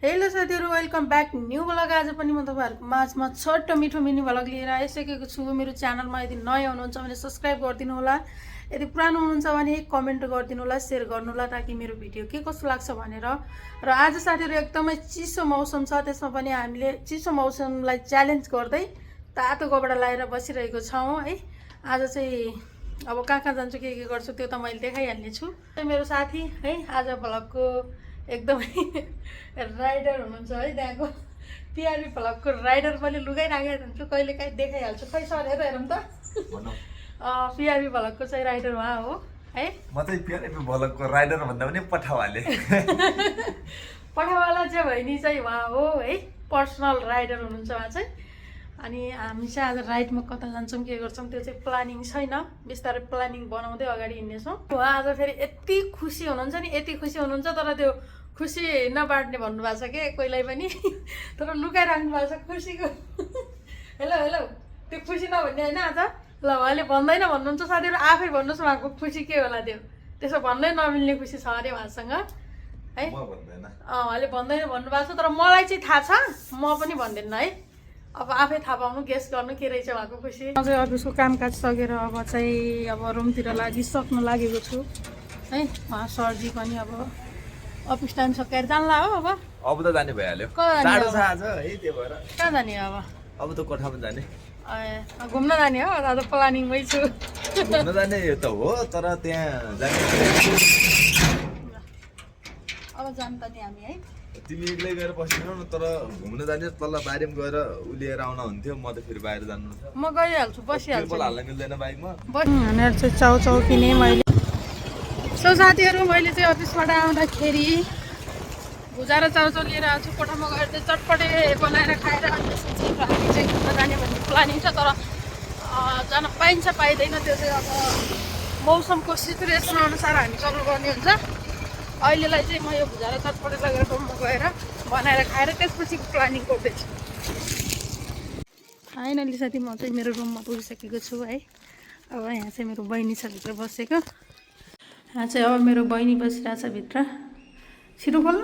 Hello साथीहरु welcome back new blog. आज पनि म तपाईहरुको माझमा छोटो मिठो मिनी ब्लग लिएर आइसकेको छु। मेरो च्यानलमा यदि नयाँ हुनुहुन्छ भने सब्स्क्राइब गरिदिनु होला, यदि पुरानो हुनुहुन्छ भने कमेन्ट गरिदिनु होला, शेयर गर्नु होला ताकि मेरो भिडियो के कस्तो लाग्छ भनेर। र आज साथीहरु एकदमै चिसो मौसम छ, त्यसमा पनि हामीले चिसो मौसमलाई च्यालेन्ज गर्दै तातो कपडा लाएर बसिरहेको छौं है। आज चाहिँ अब कहाँ जान्छु के गर्छु त्यो त मैले देखाइहाल्ने छु। मेरो साथी है आज ब्लगको एकदमै राइडर हुनुहुन्छ है, त्यहाँको पिआरबी ब्लगको राइडर पनि लुगाइराखेको हुन्छु, कहिले काहीँ देखाइहाल्छु। खै सरेर हेरौँ त। पिआरबी ब्लगको चाहिँ राइडर उहाँ हो है। म चाहिँ पिआरबी ब्लगको राइडर भन्दा पनि पठावाले पठावाला चाहिँ बहिनी चाहिँ उहाँ हो है, पर्सनल राइडर हुनुहुन्छ उहाँ चाहिँ। अनि हामी चाहिँ आज राइडमा कता जान्छौँ के गर्छौँ त्यो चाहिँ प्लानिङ छैन, बिस्तारै प्लानिङ बनाउँदै अगाडि हिँड्नेछौँ। उहाँ आज फेरि यति खुसी हुनुहुन्छ नि, यति खुसी हुनुहुन्छ, तर त्यो खुसी नबाँड्ने भन्नुभएको छ के कोहीलाई पनि, तर लुकाइराख्नु भएको छ खुसीको। हेलो हेलो त्यो खुसी नभन्ने होइन आज। ल उहाँले भन्दैन भन्नुहुन्छ साथीहरू, आफै भन्नुहोस् उहाँको खुसी के होला। त्यो त्यसो भन्दै नमिल्ने खुसी छ अरे उहाँसँग है। उहाँले भन्दैन भन्नुभएको छ, तर मलाई चाहिँ थाहा छ, म पनि भन्दैन है। अब आफै थाहा पाउनु, गेस गर्नु के रहेछ उहाँको खुसी। म चाहिँ अफिसको कामकाज सकेर अब चाहिँ अब रुमतिर लागिसक्नु लागेको छु है। उहाँ सरजी पनि अब अफिस टाइम सकेर जान्ला हो। अब त जाने भइहाल्यो, टाढो छ आज है, त्यही भएर कहाँ जाने अब त कोठामा जाने, घुम्न जाने हो। आज प्लानिङमै छु। घुम्न जाने त हो, तर त्यहाँ जाने अब जान्छ नि हामी है। तिमी एक्लै गएर बसिरहनु न, तर घुम्न जाने तल बारीमा गएर उलिएर आउन हुन्थ्यो। म त फेरि बाहिर जानु छ, म गइहाल्छु, बसिहाल्छु। हाल्न मिल्दैन बाइकमा भनेर चाहिँ चाउचाउ किने मैले। सो साथीहरू, मैले चाहिँ अफिसबाट आउँदाखेरि भुजा र चाउचाउ लिएर आएको छु। कोठामा गएर चाहिँ चटपटे बनाएर खाएर अनि त्यसपछि हामी चाहिँ घुम्न जाने भन्ने प्लानिङ छ, तर जान पाइन्छ पाइँदैन त्यो चाहिँ अब मौसमको सिचुएसन अनुसार हामी चल्नुपर्ने हुन्छ। अहिलेलाई चाहिँ म यो भुजा र चटपटे लगेर रुममा गएर बनाएर खाएर त्यसपछि प्लानिङ गर्दैछु। फाइनली साथी म चाहिँ मेरो रुममा पुगिसकेको छु है। अब यहाँ चाहिँ मेरो बहिनी छ भित्र बसेको। यहाँ चाहिँ अब मेरो बहिनी बसिरहेछ भित्र। छिटो खोल्न,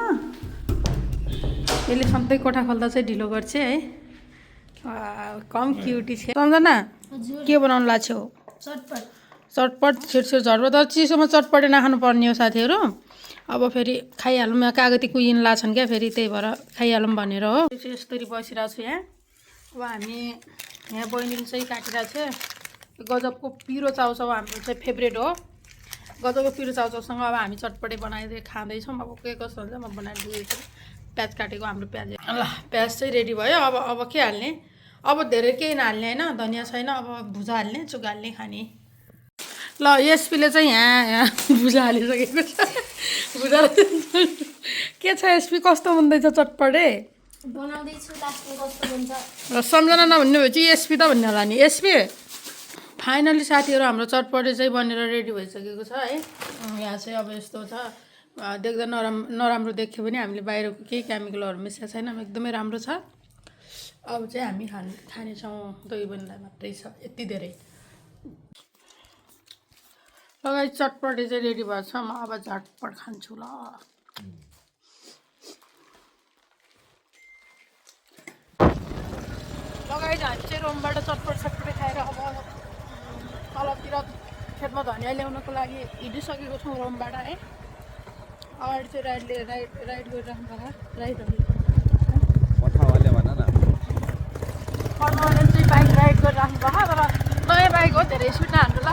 यसले सधैँ कोठा खोल्दा चाहिँ ढिलो गर्छ है। कम क्युटी छ। सम्झना के बनाउनु लाग्छ हो? चटपट। चटपट छिटो झटपट, तर चिसोमा चटपटे नखानु पर्ने हो साथीहरू। अब फेरि खाइहालौँ, यहाँ कागती कुहिन लाछन् क्या, फेरि त्यही भएर खाइहालौँ भनेर हो। यसरी बसिरहेको छु यहाँ। अब हामी यहाँ बहिनीले चाहिँ काटिरहेको छ गजबको पिरो चाउचाउ, हाम्रो चाहिँ फेभरेट हो। गजबको पिरो चाउचाउसँग अब हामी चटपटे बनाइदिए खाँदैछौँ। अब के कस्तो हुन्छ म बनाएर दिएको छु। प्याज काटेको हाम्रो प्याज, ल प्याज चाहिँ रेडी भयो। अब के हाल्ने, अब धेरै केही नहाल्ने होइन, धनियाँ छैन, अब भुजा हाल्ने, चुगा हाल्ने खाने। ल एसपीले चाहिँ यहाँ भुजा हालिसकेको छ। भुजा के छ एसपी, कस्तो हुँदैछ चटपटे बनाउँदैछु, लास्टमा कस्तो हुन्छ। र सम्झना नभन्ने भए चाहिँ एसपी त भन्ने होला नि। एसपी फाइनली साथीहरू हाम्रो चटपटे चाहिँ बनेर रेडी भइसकेको छ है। यहाँ चाहिँ अब यस्तो छ, देख्दा नराम्रो देख्यो भने हामीले बाहिरको केही केमिकलहरू मिसाएको छैन, एकदमै राम्रो छ। अब चाहिँ हामी खानेछौँ, दही बन्दा मात्रै छ, यति धेरै। लगाइ चटपटे चाहिँ रेडी भएको छ, म अब झटपट खान्छु। ल लगाइ हामी चाहिँ रुमबाट चटपटे खाएर अब तलतिर खेतमा धनियाँ ल्याउनको लागि हिँडिसकेको छौँ रुमबाट है। अगाडि चाहिँ राइड गरिराख्नु भएको राइडहरूले चाहिँ बाइक राइड गरिराख्नु भएको, तर नयाँ बाइक हो, धेरै स्पिड नहाल्नु ल,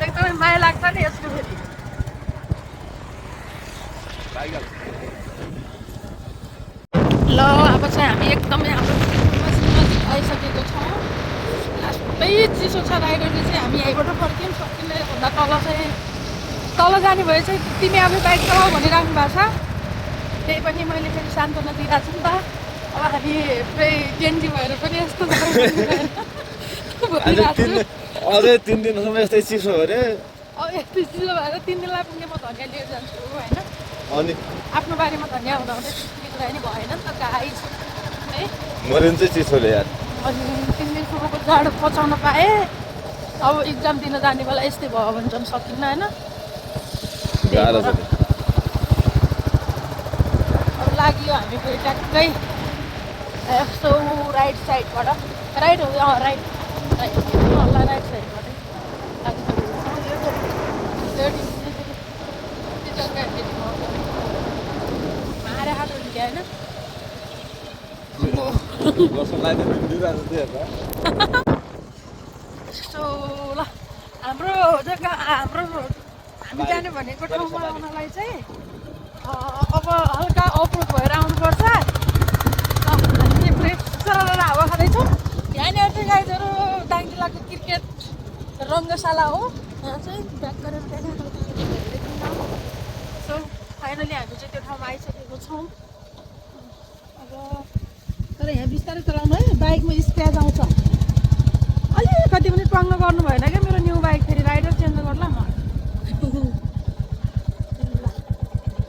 एकदमै माया लाग्छ नि यसको फेरि। ल अब चाहिँ हामी एकदमै हाम्रो आइसकेको छौँ। लास्टै चिसो छ, राइडरले चाहिँ हामी यहीँबाट फर्कियौँ सकिँदै भन्दा तल जाने भए चाहिँ तिमी आफै बाइक चलाऊ भनिराख्नु भएको छ। त्यही पनि मैले फेरि सान्त्वना दिइरहेको छु नि त। अब हामी फेरि जेन्जी भएर पनि यस्तो अझै 3 दिनसम्म यस्तै चिसो हो अरे। अब यस्तै चिसो भएर 3 दिनलाई पुग्ने म धनियाँ लिएर जान्छु होइन। अनि आफ्नो बारीमा धनियाँ हुँदाहुँदै बिग्रायो नि भएन नि त गाइस है। मरिन्छ चिसोले यार। अनि 3 दिनसम्मको जाडो पचाउन पाएँ। अब इक्जाम दिन जाने बेला यस्तै भयो भने झन् सकिन्न होइन। लाग्यो हामी फेरि ट्याक्कै यस्तो राइट साइडबाट राइट हो राइट राइट राइट साइडबाट मारे हात हुन्छ होइन यस्तो ल हाम्रो जग्गा हामी जाने भनेको ठाउँमा आउनलाई चाहिँ अब हल्का अप्रुभ भएर आउनुपर्छ हामी फ्रेस हावा खाँदैछौँ यहाँनिर चाहिँ गाइजहरू दाङजिल्लाको क्रिकेट रङ्गशाला हो यहाँ चाहिँ ब्याक गरेर सो फाइनली हामी चाहिँ त्यो ठाउँमा आइसकेको छौँ अब तर यहाँ बिस्तारै चलाउनु है बाइकमा स्क्र्याच आउँछ अलिकति पनि टङ्ग गर्नु भएन क्या मेरो न्यू बाइक फेरि राइडर चेन्ज गर्ला म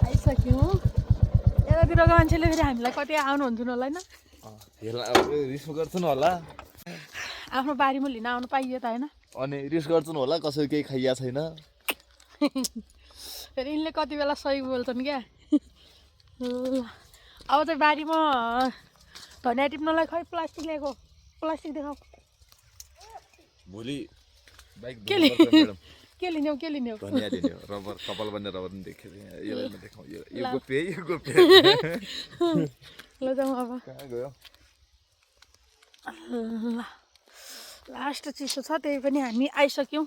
आइसक्यौँ यतातिरको मान्छेले फेरि हामीलाई कति आउनुहुन्छ होला होइन रिस गर्छन् होला आफ्नो बारीमा लिन आउनु पाइयो त होइन अनि रिस गर्छन् होला कसरी केही खाइया छैन फेरि यिनले कति बेला सही बोल्छन् क्या अब चाहिँ बारीमा धनियाँ टिप्नलाई खै प्लास्टिक ल्याएको प्लास्टिक देखाऊ भोलि बाइक के लिने हो धनियाँ दिने हो रबर कपाल बन्ने रबर पनि देखेँ यो देखाउँ यो गोप्य ल जाउँ अब कहाँ गयो लास्ट चिसो छ त्यही पनि हामी आइसक्यौँ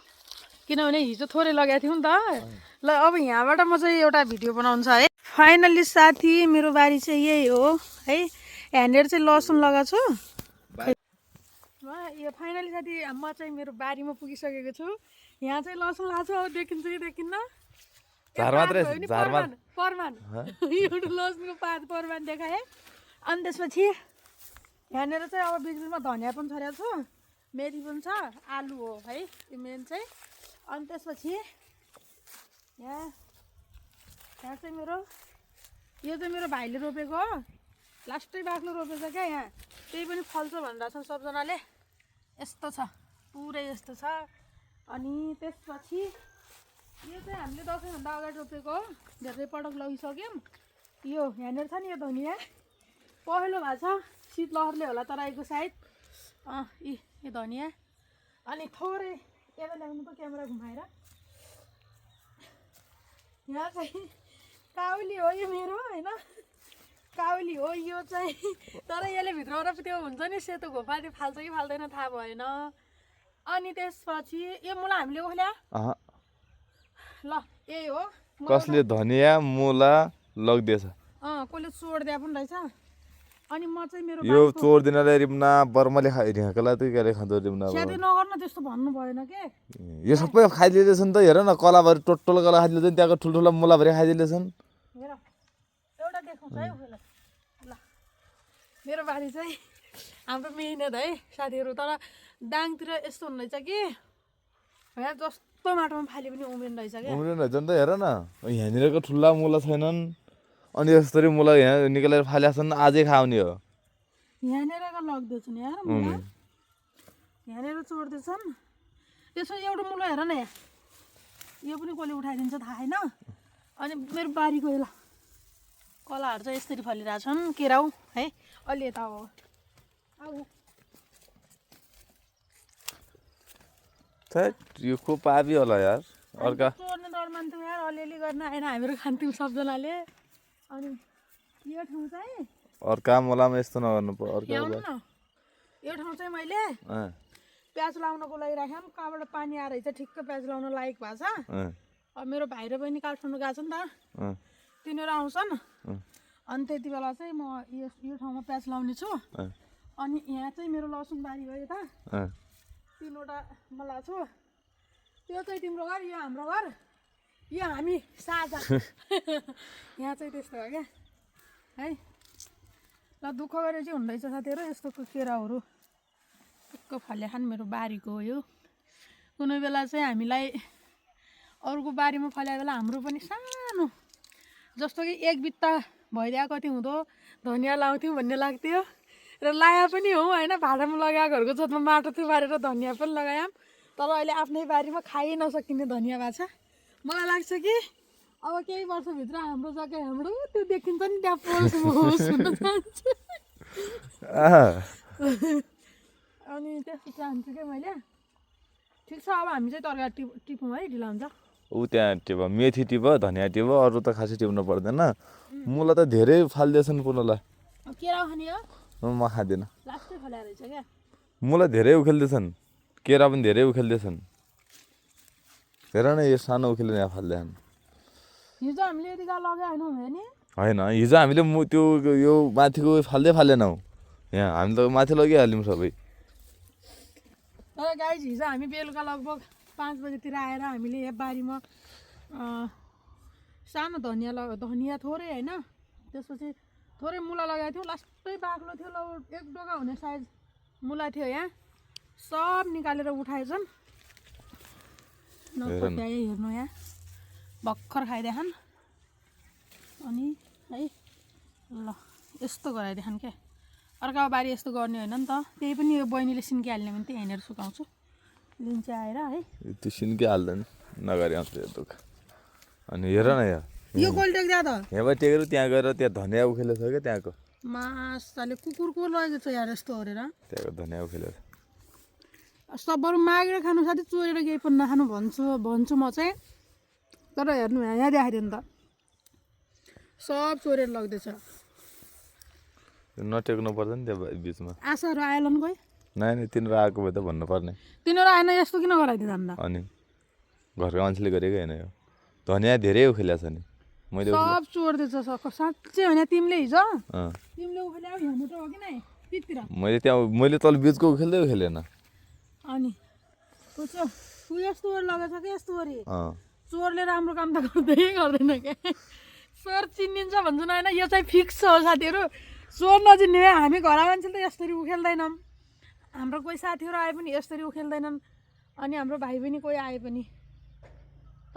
किनभने हिजो थोरै लगाएको थियौँ नि त ल अब यहाँबाट म चाहिँ एउटा भिडियो बनाउँछ है फाइनल्ली साथी मेरो बारी चाहिँ यही हो है यहाँनिर चाहिँ लसुन लगाएको छु यो फाइनली साथी म चाहिँ मेरो बारीमा पुगिसकेको छु यहाँ चाहिँ लसुन लगाएको छु अब देखिन्छ कि देखिन्न परमान एउटा लसुनको पात परमान देखाएँ अनि त्यसपछि यहाँनिर चाहिँ अब बिचमा धनियाँ पनि छरेको छु मेथी पनि छ आलु हो है यो मेन चाहिँ अनि त्यसपछि यहाँ चाहिँ मेरो यो चाहिँ मेरो भाइले रोपेको हो लास्टै बाक्लो रोपेछ क्या यहाँ त्यही पनि फल्छ भनेर छन् सबजनाले यस्तो छ पुरै यस्तो छ अनि त्यसपछि यो चाहिँ हामीले दसैँभन्दा अगाडि रोपेको हो धेरै पटक लगिसक्यौँ यो यहाँनिर छ नि यो धनियाँ पहेँलो भएको छ शीतलहरले होला तराईको सायद यो धनियाँ अनि थोरै यता ल्याउनु त क्यामेरा घुमाएर यहाँ चाहिँ काउली हो यो मेरो होइन काउली हो यो चाहिँ तर यसले भित्रबाट त्यो हुन्छ नि सेतो घोपा त्यो फाल्छ कि फाल्दैन थाहा भएन अनि त्यसपछि यो मुला हामीले ओख्ल्या ल यही हो कसले धनियाँ मुला लगिदिएछ कसले चोडिदिया पनि रहेछ अनि म चाहिँ मेरो यो चोडिदिनले रिम्ना बर्मले खाइरहेकोलाई त केले खाँदो रिम्ना स्यादै नगर्न त्यस्तो भन्नु भएन के यो सबै खाइदिएछ नि त हेर न कलाभरि टोटल कला खाइदिएछ नि त्यहाँको ठुल्ठुलो मुलाभरि खाइदिएछन् हेर एउटा देखाउँछ है ल मेरो बारी चाहिँ हाम्रो मेहनत है साथीहरू तर दाङतिर यस्तो हुँदैछ कि यहाँ जस्तो माटोमा फाले पनि उम्रिनु रहेछ क्या उम्रिनु रहेछ नि त हेर न यहाँनिरको ठुला मुला छैनन् अनि यसरी मुला यहाँ निकालेर फालेका छन् आजै खाउने हो यहाँनिरको लग्दैछन् यहाँ मुला यहाँनिर चोड्दैछन् त्यसो एउटा मुला हेर न यहाँ यो पनि कसले उठाइदिन्छ थाहा छैन अनि मेरो बारीको यसलाई कलाहरू चाहिँ यसरी फलिरहेको छन् केराउ है अलि यता अब यो को पापी होला यार अर्का चोर्ने डर मान्थ्यौँ यार अलिअलि गर्न आएन हामीहरू खान्थ्यौँ सबजनाले अनि यो ठाउँ चाहिँ अर्का मुलामा यस्तो नगर्नु पर्यो अर्का यो ठाउँ चाहिँ मैले प्याज लाउनको लागि राखेँ कहाँबाट पानी आएर चाहिँ ठिक्क प्याज लाउन लायक भएको छ अब मेरो भाइ र बहिनी काठमाडौँ गएको छ नि त तिनीहरू आउँछन् अनि त्यति बेला चाहिँ म यो ठाउँमा प्याज लाउने छु अनि यहाँ चाहिँ मेरो लसुन बारी हो यता 3वटा म लाग्छु त्यो चाहिँ तिम्रो घर यो हाम्रो घर यो हामी साझा यहाँ चाहिँ त्यस्तो हो क्या है ल दुःख गरेर चाहिँ हुँदैछ साथीहरू यस्तो केराहरू टुक्क फल्या खान मेरो बारीको हो यो कुनै बेला चाहिँ हामीलाई अरूको बारीमा फल्याए बेला हाम्रो पनि सानो जस्तो कि एक बित्ता भइदिए कति हुँदो धनियाँ लाउँथ्यौँ भन्ने लाग्थ्यो र लाया पनि हो होइन भाडामा लगाएको घरको छतमा माटो थुपारेर धनियाँ पनि लगायौँ तर अहिले आफ्नै बारीमा खाइ नसकिने धनियाँ भएको छ मलाई लाग्छ कि अब केही वर्षभित्र हाम्रो जग्गा हाम्रो त्यो देखिन्छ नि त्यहाँ पोल्स होस् हुन चाहन्छु अनि त्यस्तो चाहन्छु क्या मैले ठिक छ अब हामी चाहिँ तरकारी टिपौँ है ढिला हुन्छ ऊ त्यहाँ टिप मेथी टिप धनियाँ टिप अरू त खासै टिप्नु पर्दैन मुला त धेरै फाल्दैछन् पुनलाई केरा खाने हो म खाँदिनँ लास्टै फल्या रहेछ क्या मुला धेरै उखेल्दैछन् केरा पनि धेरै उखेल्दैछन् हेर न यो सानो उखेलेर यहाँ फाल्दैछन् हिजो हामीले यति गाह्रो लगाएनौँ नि होइन हिजो हामीले त्यो यो माथिको फालेनौँ यहाँ हामी त माथि लगिहाल्यौँ सबै तर गाइज हिजो हामी बेलुका लगभग 5 बजेतिर आएर हामीले यहाँ बारीमा सानो धनियाँ थोरै होइन त्यसपछि थोरै मुला लगाएको थियौँ लास्टै बाक्लो थियो ल 1 डोगा हुने साइज मुला थियो यहाँ सब निकालेर उठाएछन् नपत्याए हेर्नु यहाँ भर्खर खाइदिएछन् अनि है ल यस्तो गराइदिएछन् क्या अर्को बारी यस्तो गर्ने होइन नि त त्यही पनि यो बहिनीले सिन्किहाल्ने भने त्यही हिँडेर सुकाउँछु लिन्छ आएर है त्यो सिन्किहाल्दैन नगरी आउँछ दुःख अनि हेर न यहाँ यो गोल टेक्दा त यहाँबाट टेकेर त्यहाँ गएर त्यहाँ धनियाँ उखेलेको छ क्या त्यहाँको मासले कुकुरको लगेको छ यार यस्तो गरेर त्यहाँको धनियाँ उखेलेको छ सब बरु मागेर खानु साथै चोरेर केही पनि नखानु भन्छु म चाहिँ तर हेर्नु यहाँ देखाइदियो नि त सब चोरेर लग्दैछ नटेक्नु पर्छ नि त्यो बिचमा आशाहरू आएलन कोही नानी तिनीहरू आएको भए त भन्नुपर्ने तिनीहरू आएन यस्तो किन गराइदिँदा अन्त अनि घरको मान्छेले गरेको होइन यो धनियाँ धेरै उखेलेको छ नि मैले सब चोर्दैछ साँच्चै होइन तिमीले हिजो अँ तिमीले उखेल्यो हेर्नु त हो कि नै पितिर मैले तल बिचको उखेल्दैन अनि तँ यस्तो गरी लगाएको छ कि यस्तो गरी अँ चोरले राम्रो काम त गर्दैन क्या चोर चिनिन्छ भन्छु न होइन यो चाहिँ फिक्स हो साथीहरू चोर नचिन्ने हामी घर मान्छे त यसरी उखेल्दैनौँ हाम्रो कोही साथीहरू आए पनि यसरी उखेल्दैनन् अनि हाम्रो भाइ बहिनी कोही आए पनि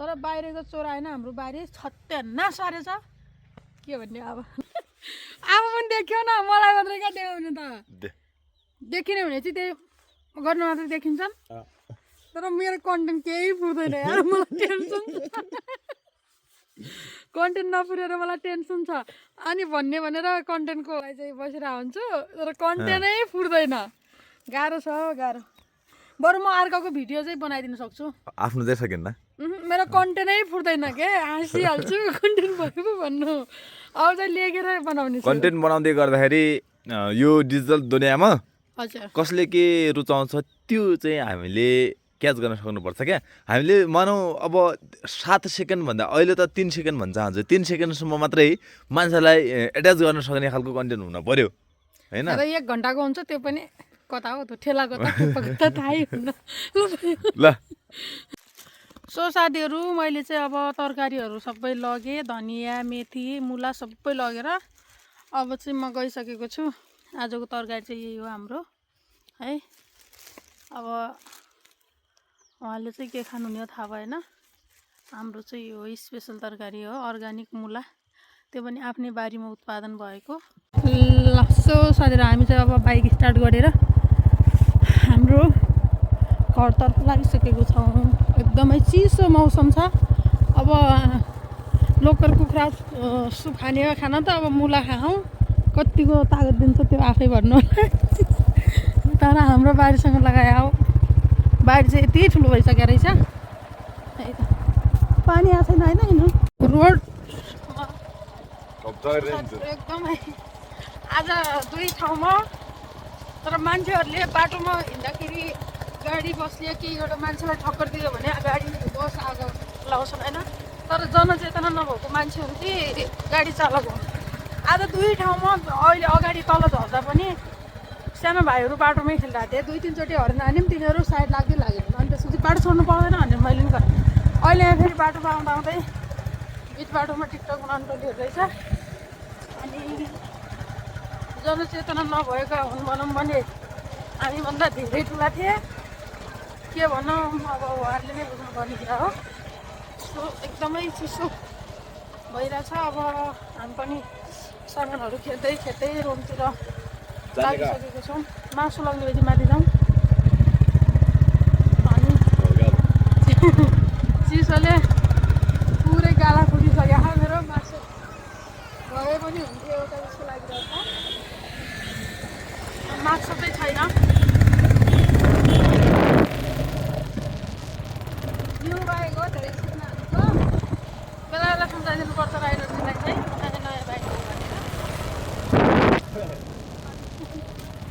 तर बाहिरको चोर आएन हाम्रो बाहिर छत्यानास सारेछ के भन्ने अब पनि देख्यो न मलाई मात्रै क्या देखाउने त देखिने भने चाहिँ त्यही गर्नु मात्रै देखिन्छन् तर मेरो कन्टेन्ट केही पुग्दैन यार मलाई टेन्सन कन्टेन्ट नपुरेर मलाई टेन्सन छ अनि भन्ने भनेर कन्टेन्टको लागि चाहिँ बसिरहेको हुन्छु तर कन्टेन्टै पुर्दैन गाह्रो छ गाह्रो बरु म अर्काको भिडियो चाहिँ बनाइदिन सक्छु आफ्नो चाहिँ सकिन्न मेरो कन्टेन्टै पुर्दैन के हाँसिहाल्छु कन्टेन्ट भयो पो भन्नु अब चाहिँ लेखेर बनाउने कन्टेन्ट बनाउँदै गर्दाखेरि यो डिजिटल दुनियाँमा हजुर कसले के रुचाउँछ त्यो चाहिँ हामीले क्याच गर्न सक्नुपर्छ क्या हामीले मानौँ अब 7 सेकेन्ड भन्दा अहिले त 3 सेकेन्ड भन्छ हजुर 3 सेकेन्डसम्म मात्रै मान्छेलाई एट्याच गर्न सक्ने खालको कन्टेन्ट हुन पर्यो होइन 1 घन्टाको हुन्छ त्यो पनि कता हो त्यो ठेलाको त थाहै हुन्न ल सो साथीहरू मैले चाहिँ अब तरकारीहरू सबै लगेँ धनियाँ मेथी मुला सबै लगेर अब चाहिँ म गइसकेको छु आजको तरकारी चाहिँ यही हो हाम्रो है अब उहाँले चाहिँ के खानुहुने हो थाहा भएन हाम्रो चाहिँ यो स्पेसल तरकारी हो अर्ग्यानिक मुला त्यो पनि आफ्नै बारीमा उत्पादन भएको ल सो साथीहरू हामी चाहिँ अब बाइक स्टार्ट गरेर हाम्रो घरतर्फ लागिसकेको छौँ एकदमै चिसो मौसम छ अब लोकल कुखुरा सुप खाने खाना त अब मुला खाऊँ कतिको तागत दिन्छ त्यो आफै भन्नु तर हाम्रो बारीसँग लगायो बारी चाहिँ यति ठुलो भइसकेको रहेछ पानी आएको छैन होइन हिँड्नु रोड एकदमै आज 2 ठाउँमा तर मान्छेहरूले बाटोमा हिँड्दाखेरि गाडी बसले केही एउटा मान्छेलाई ठक्कर दियो भने गाडी बस आगो लाउँछन् होइन तर जनचेतना नभएको मान्छेहरू चाहिँ गाडी चालक हो आज 2 ठाउँमा अहिले अगाडि तल झर्दा पनि सानो भाइहरू बाटोमै खेलिरहेको थिएँ 2-3 चोटि हरेन भने पनि तिनीहरू साइड लाग्दै लागेन अनि त्यसपछि बाटो छोड्नु पाउँदैन भनेर मैले पनि गरेँ अहिले यहाँ फेरि बाटोमा आउँदा आउँदै बिच बाटोमा टिकटक बनाउनु टोलिहरू रहेछ अनि जनचेतना नभएका हुन् भनौँ भने हामीभन्दा धेरै ठुला थिए के भनौँ अब उहाँहरूले नै बुझ्नुपर्ने कुरा हो सो एकदमै चिसो भइरहेछ अब हामी पनि सामानहरू खेद्दै रुमतिर लागिसकेको छौँ मासु लग्ने बेची माथि जाउँ अनि चिसोले पुरै गाला फुटिसक्यो भए पनि हुन्थ्यो एउटा जस्तो लागिरहेको छ। मास्क सबै छैन। न्यु बाइक हो धेरै सुन्नाहरू छ। बेला बेला सम्झाइदिनुपर्छ राइडरहरूलाई चाहिँ नयाँ बाइक हो भनेर।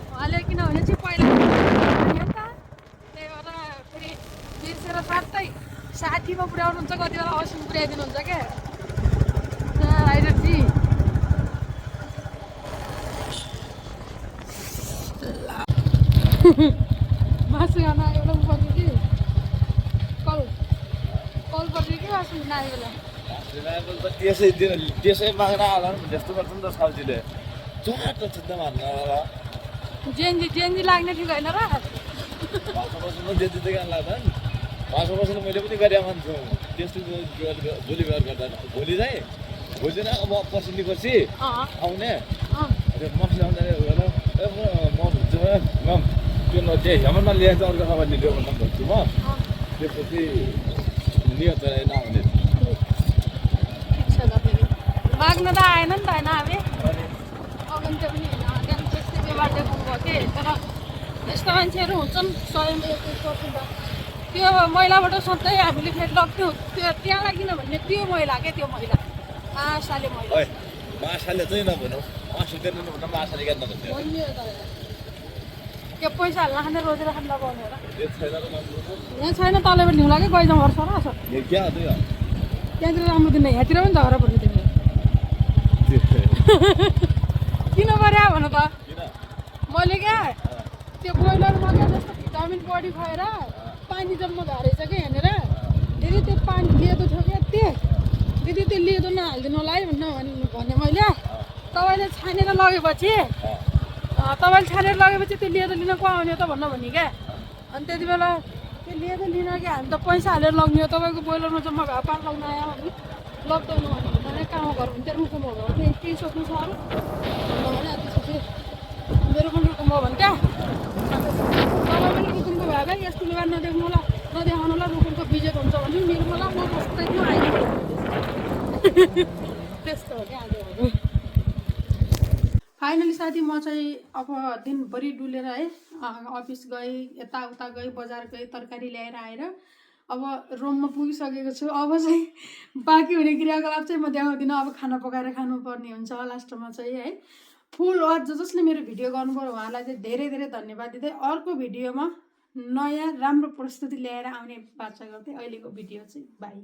उहाँले किनभने चाहिँ पहिला नि त त्यही भएर फेरि बिर्सेर साथै 60मा पुर्याउनुहुन्छ, कति बेला 80मा पुर्याइदिनुहुन्छ क्या राइडरजी। मासु खान आयो बेला पर्यो कि कल पर्यो कि मासु खान आयो बेला त्यसै माग्न आला जस्तो गर्छ नि त सब्जीले चट्ट चित्त मार्न होला जेन्जी लाग्ने ठिक होइन र। भाषा बस्नु जेन्जी चाहिँ गान लाग्दा नि भाषा बस्नु मैले पनि गरेँ मान्छु। त्यस्तो भोलि बेर गर्दा भोलि चाहिँ भोलि न म पर्सि पछि आउने मक्सी आउँदाखेरि म भन्छु त्यो त्यही हेमनमा ल्याएर अर्को खबरले ल्याऊ भन्दा भन्छु म। त्यसपछि नियत नआउने माग्न त आएन नि त होइन हामी अगन्त्य पनि होइन त्यहाँदेखि त्यस्तै बाटो पुग्नुभयो कि तर यस्तो मान्छेहरू हुन्छन् 100मा 1% त्यो महिलाबाट सधैँ हामीले फेरि लग्थ्यौँ त्यो त्यहाँलाई किन भन्ने त्यो महिला क्या त्यो महिला आशाले महिला माछाले चाहिँ नभनौँ मासु दिनु भन्दा माछाले क्या नभन्थ्यो त्यो पैसा हाल्न खाने रोजेर खान लगाउने होला यहाँ छैन तलै पनि ढिउँला कि गइजाउँ गर्छ र त्यहाँतिर राम्रो दिन यहाँतिर पनि झगडा पर्यो तिमीले किन पर्यो भन त मैले क्या त्यो बोइलरमा क्या जस्तो भिटामिन बढी खुवाएर पानी जम्मा भएको रहेछ क्या यहाँनिर। दिदी त्यो पानी लिएको थियो क्या दिदी त्यो लिएको नहालिदिनु होला है भने मैले तपाईँले छानेर लगेपछि त्यो लिएर लिन को आउने त भन्ने क्या। अनि त्यति बेला त्यो लिएर लिन कि हामी त पैसा हालेर लग्ने हो तपाईँको बोइलरमा जम्मा भएको पानी लग्न आयो भने लग्दैन भने कहाँ घर हुन्थ्यो रुकुम हो भने केही सोध्नु छ अरू भने त्यसपछि मेरो पनि रुकुम हो भने क्या तपाईँ पनि रुकुमको भए क्या यस्तो लुगा नदेख्नु होला नदेखाउनु होला रुकुमको बिजेट हुन्छ भने मेरो मलाई म बस्दैन आइदिनु त्यस्तो हो क्या आजहरू। फाइनली साथी म चाहिँ अब दिनभरि डुलेर है अफिस गएँ यताउता गएँ बजार गएँ तरकारी ल्याएर आएर अब रुममा पुगिसकेको छु। अब चाहिँ बाँकी हुने क्रियाकलाप चाहिँ म देखाउँदिनँ। अब खाना पकाएर खानुपर्ने हुन्छ लास्टमा चाहिँ है। फुल वाच जसले मेरो भिडियो गर्नुभयो उहाँलाई चाहिँ धेरै धेरै धन्यवाद दिँदै अर्को भिडियोमा नयाँ राम्रो प्रस्तुति ल्याएर आउने बाचा गर्दै अहिलेको भिडियो चाहिँ बाई।